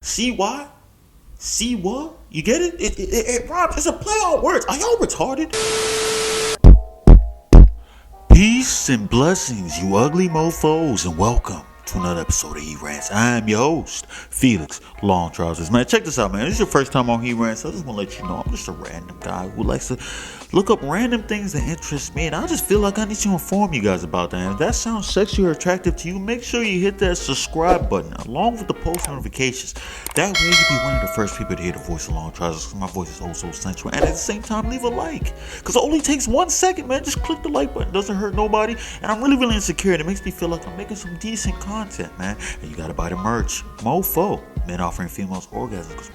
Siwa? Siwa? You get it? It rhymes. It's a play on words. Are y'all retarded? Peace and blessings, you ugly mofos, and welcome to another episode of He Rants. I'm your host, Felix Long Trousers. Man, check this out, man. This is your first time on He Rants. I just want to let you know I'm just a random guy who likes to look up random things that interest me, and I just feel like I need to inform you guys about that. And if that sounds sexy or attractive to you, make sure you hit that subscribe button along with the post notifications. That way you'll be one of the first people to hear the voice of Long Trousers, because my voice is so sensual. And at the same time, leave a like, because it only takes 1 second, man. Just click the like button. It doesn't hurt nobody, and I'm really insecure, and it makes me feel like I'm making some decent content, man. And you gotta buy the merch. Mofo, men offering females orgasms, because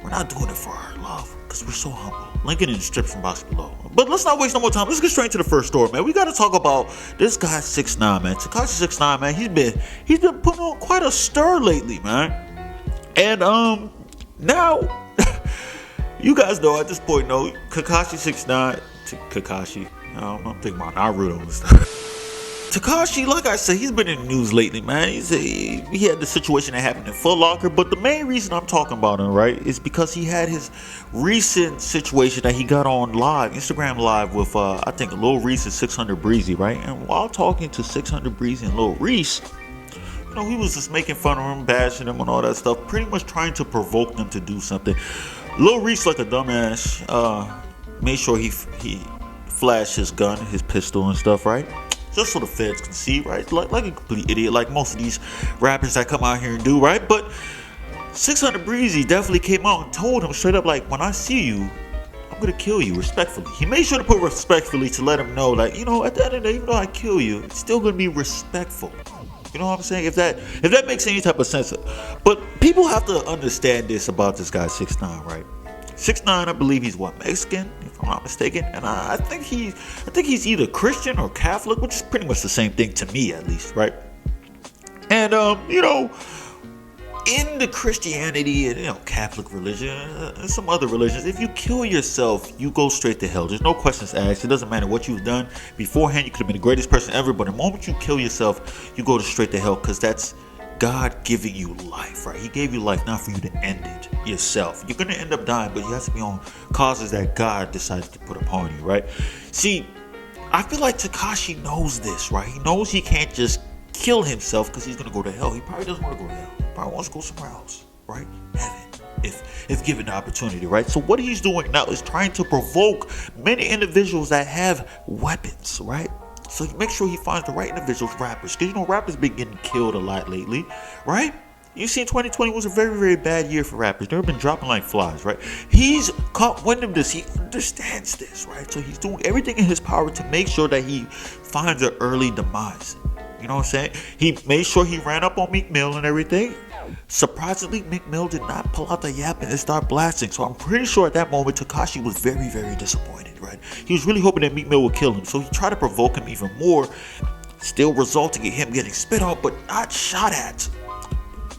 we're not doing it for our love, because we're so humble. Link in the description box below. But let's not waste no more time. Let's get straight into the first story, man. We got to talk about this guy 6ix9ine, man. Tekashi 6ix9ine, man. He's been putting on quite a stir lately, man. And now you guys know at this point, no, Tekashi 6ix9ine, Kakashi. I'm thinking about Naruto and stuff. Tekashi, like I said, he's been in the news lately, man. He had the situation that happened in Foot Locker, but the main reason I'm talking about him, right, is because he had his recent situation that he got on live, Instagram live with, I think, Lil Reese and 600 Breezy, right? And while talking to 600 Breezy and Lil Reese, you know, he was just making fun of him, bashing him and all that stuff, pretty much trying to provoke them to do something. Lil Reese, like a dumbass, made sure he flashed his gun, his pistol and stuff, right? Just so the feds can see, right? Like a complete idiot, like most of these rappers that come out here and do, right? But 600 Breezy definitely came out and told him straight up, like, when I see you, I'm gonna kill you respectfully. He made sure to put respectfully to let him know, like, you know, at the end of the day, even though I kill you, it's still gonna be respectful. You know what I'm saying? If that makes any type of sense. But people have to understand this about this guy 6ix9ine, right? 6ix9ine, I believe he's Mexican, if I'm not mistaken, and I think he's either Christian or Catholic, which is pretty much the same thing to me, at least, right? And you know, in the Christianity and, you know, Catholic religion and some other religions, if you kill yourself, you go straight to hell. There's no questions asked. It doesn't matter what you've done beforehand. You could have been the greatest person ever, but the moment you kill yourself, you go straight to hell, because that's God giving you life, right? He gave you life not for you to end it yourself. You're going to end up dying, but you have to be on causes that God decided to put upon you, right? See, I feel like Tekashi knows this, right? He knows he can't just kill himself because he's going to go to hell. He probably doesn't want to go to hell. He probably wants to go somewhere else, right? Heaven, if given the opportunity, right? So what he's doing now is trying to provoke many individuals that have weapons, right? So make sure he finds the right individuals, rappers, because, you know, rappers been getting killed a lot lately, right? You see, 2020 was a very, very bad year for rappers. They've been dropping like flies, right? He's caught wind of this. He understands this, right? So he's doing everything in his power to make sure that he finds an early demise. You know what I'm saying? He made sure he ran up on Meek Mill and everything. Surprisingly, Meek Mill did not pull out the yap and start blasting. So I'm pretty sure at that moment, Tekashi was very, very disappointed, right? He was really hoping that Meek Mill would kill him. So he tried to provoke him even more, still resulting in him getting spit on, but not shot at.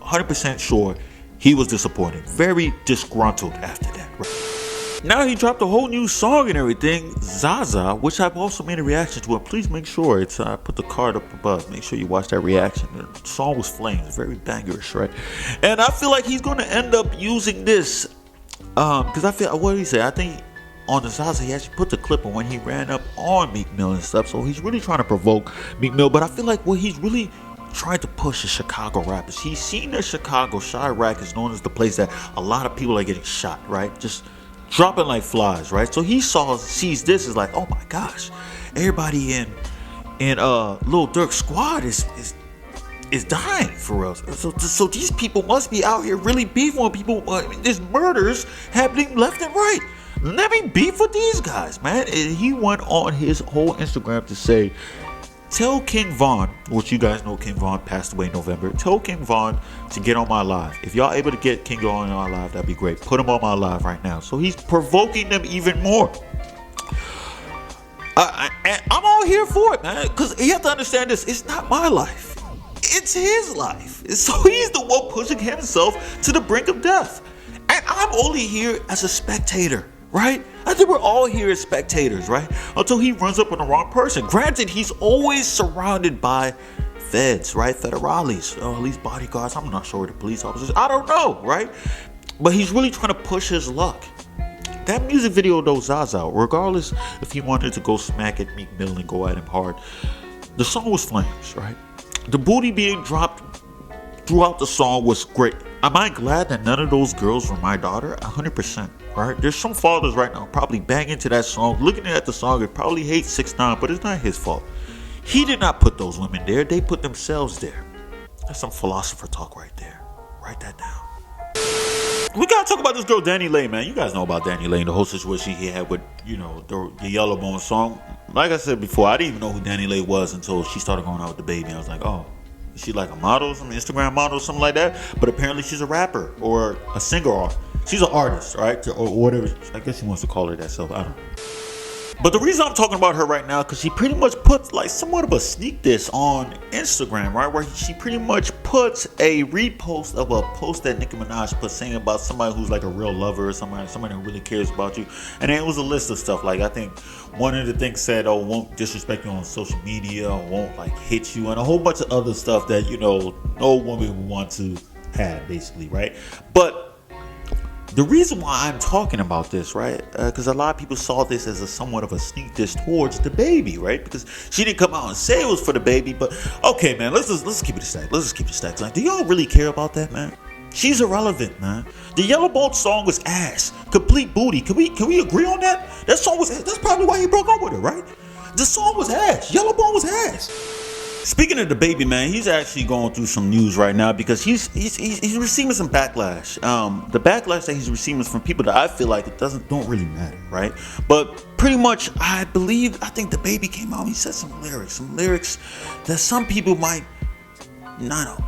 100% sure he was disappointed. Very disgruntled after that, right? Now he dropped a whole new song and everything, Zaza, which I've also made a reaction to. And please make sure I put the card up above. Make sure you watch that reaction. The song was flames, very bangerish, right? And I feel like he's going to end up using this because I feel, what did he say? I think on the Zaza he actually put the clip of when he ran up on Meek Mill and stuff. So he's really trying to provoke Meek Mill. But I feel like what he's really trying to push is Chicago rappers. He's seen that Chicago, Chirac is known as the place that a lot of people are getting shot, right? Just dropping like flies, right? So he sees this as like, oh my gosh, everybody in Lil Durk's squad is dying for us. So these people must be out here really beefing with people. There's murders happening left and right. Let me beef with these guys, man. And he went on his whole Instagram to say, tell King Von, which you guys know King Von passed away in November. Tell King Von to get on my live. If y'all able to get King Von on our live, that'd be great. Put him on my live right now. So he's provoking them even more. I'm all here for it, man. Because you have to understand this. It's not my life. It's his life. So he's the one pushing himself to the brink of death. And I'm only here as a spectator, right? I think we're all here as spectators, right? Until he runs up on the wrong person. Granted, he's always surrounded by feds, right? Federales, or at least bodyguards. I'm not sure, the police officers. I don't know, right? But he's really trying to push his luck. That music video though, Zaza, regardless if he wanted to go smack at Meek Mill and go at him hard, the song was flames, right? The booty being dropped throughout the song was great. Am I glad that none of those girls were my daughter? 100%, right? There's some fathers right now probably banging to that song, looking at the song and probably hate 6ix9ine, but it's not his fault. He did not put those women there. They put themselves there. That's some philosopher talk right there. Write that down. We gotta talk about this girl Danileigh, man. You guys know about Danileigh and the whole situation he had with, the Yellow Bone song. Like I said before, I didn't even know who Danileigh was until she started going out with DaBaby. I was like, oh, is she like a model, some Instagram model, something like that? But apparently she's a rapper or a singer. She's an artist, right? Or whatever. I guess she wants to call her that, so I don't know. But the reason I'm talking about her right now, because she pretty much puts like somewhat of a sneak diss on Instagram, right? Where she pretty much puts a repost of a post that Nicki Minaj put saying about somebody who's like a real lover or somebody who really cares about you. And then it was a list of stuff. Like I think one of the things said, oh, won't disrespect you on social media, or won't like hit you, and a whole bunch of other stuff that, no woman would want to have, basically, right? But the reason why I'm talking about this, right, because a lot of people saw this as a somewhat of a sneak diss towards DaBaby, right? Because she didn't come out and say it was for DaBaby, but okay, man, let's keep it a stack. Let's just keep it a stack. Like, do y'all really care about that, man? She's irrelevant, man. The Yellow Bone song was ass, complete booty. Can we agree on that? That song was ass. That's probably why he broke up with her, right? The song was ass. Yellow Bone was ass. Speaking of DaBaby, man, he's actually going through some news right now because he's receiving some backlash. The backlash that he's receiving is from people that I feel like it don't really matter, right? But pretty much, I think DaBaby came out and he said some lyrics that some people might not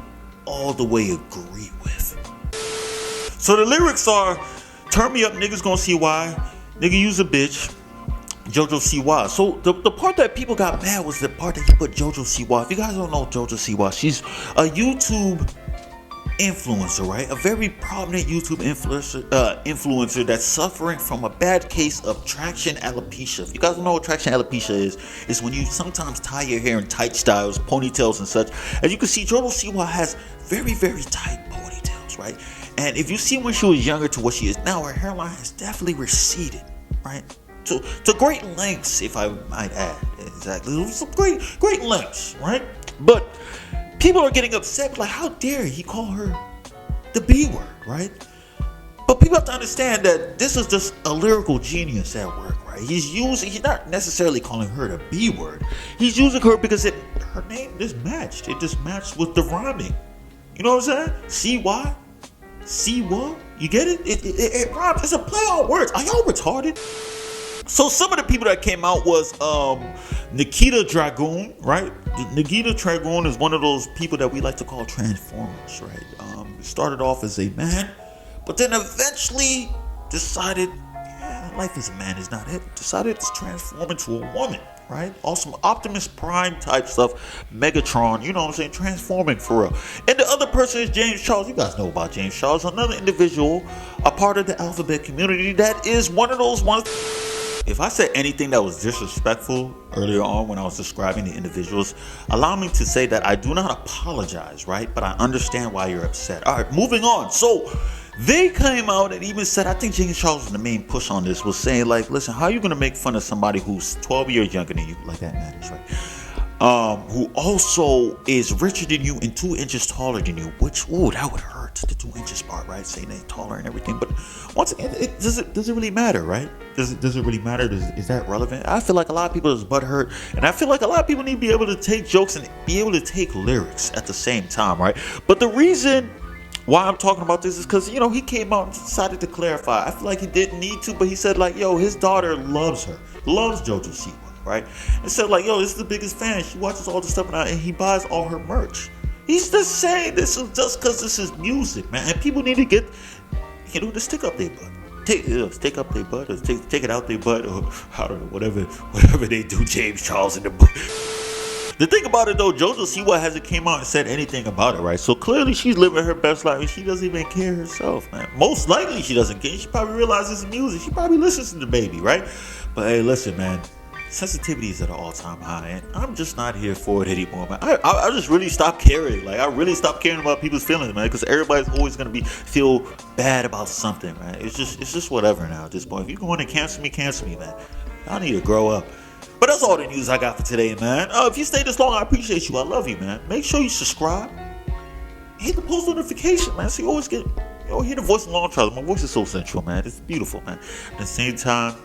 all the way agree with. So the lyrics are, turn me up, niggas gonna see why, nigga use a bitch, Jojo Siwa. So the part that people got mad was the part that he put Jojo Siwa. If you guys don't know Jojo Siwa, she's a YouTube influencer, right? A very prominent YouTube influencer that's suffering from a bad case of traction alopecia. If you guys don't know what traction alopecia is when you sometimes tie your hair in tight styles, ponytails and such. As you can see, Jojo Siwa has very, very tight ponytails, right? And if you see when she was younger to what she is now, her hairline has definitely receded, right? To great lengths, if I might add. Exactly. Some great lengths, right? But people are getting upset, like, how dare he call her the B word, right? But people have to understand that this is just a lyrical genius at work, right? He's not necessarily calling her the B word. He's using her because her name just matched. It just matched with the rhyming. You know what I'm saying? C-Y? C-what? You get it? It rhymes. It's a play on words. Are y'all retarded? So some of the people that came out was Nikita Dragoon, right? Nikita Dragoon is one of those people that we like to call transformers, right? Started off as a man, but then eventually decided, life as a man is not it. Decided to transform into a woman, right? Awesome Optimus Prime type stuff, Megatron, you know what I'm saying? Transforming for real. And the other person is James Charles. You guys know about James Charles, another individual, a part of the alphabet community that is one of those ones. If I said anything that was disrespectful earlier on when I was describing the individuals, allow me to say that I do not apologize, right? But I understand why you're upset. All right, moving on. So they came out and even said, I think James Charles was the main push on this, was saying like, listen, how are you going to make fun of somebody who's 12 years younger than you? Like that matters, right? Who also is richer than you and 2 inches taller than you, which, that would hurt, the 2 inches part, right? Saying they're taller and everything. But once again, does it really matter, right? Does it really matter? Is that relevant? I feel like a lot of people is butthurt, and I feel like a lot of people need to be able to take jokes and be able to take lyrics at the same time, right? But the reason why I'm talking about this is because, he came out and decided to clarify. I feel like he didn't need to, but he said like, his daughter loves Jojo Siwa. Right? And said like, this is the biggest fan. She watches all the stuff and he buys all her merch. He's just saying this is just because this is music, man. And people need to get, to stick up their butt. Stick up their butt or take it out their butt or I don't know, whatever they do, James Charles in the book. The thing about it though, Jojo Siwa hasn't came out and said anything about it, right? So clearly she's living her best life and she doesn't even care herself, man. Most likely she doesn't care. She probably realizes it's music. She probably listens to DaBaby, right? But hey, listen, man. sensitivity is at an all-time high, and I'm just not here for it anymore, man. I just really stopped caring. Like, I really stopped caring about people's feelings, man, because everybody's always gonna feel bad about something, man. It's just whatever now at this point. If you want to cancel me, man. I need to grow up. But that's all the news I got for today, man. If you stayed this long, I appreciate you. I love you, man. Make sure you subscribe. Hit the post notification, man, so you always hear the voice of Long Trousers. My voice is so sensual, man. It's beautiful, man. At the same time,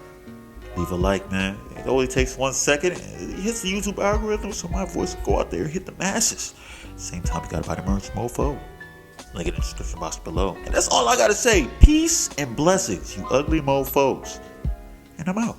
leave a like, man. It only takes 1 second. It hits the YouTube algorithm, so my voice will go out there and hit the masses. At the same time, you gotta buy the merch, mofo. Link in the description box below. And that's all I gotta say. Peace and blessings, you ugly mofos. And I'm out.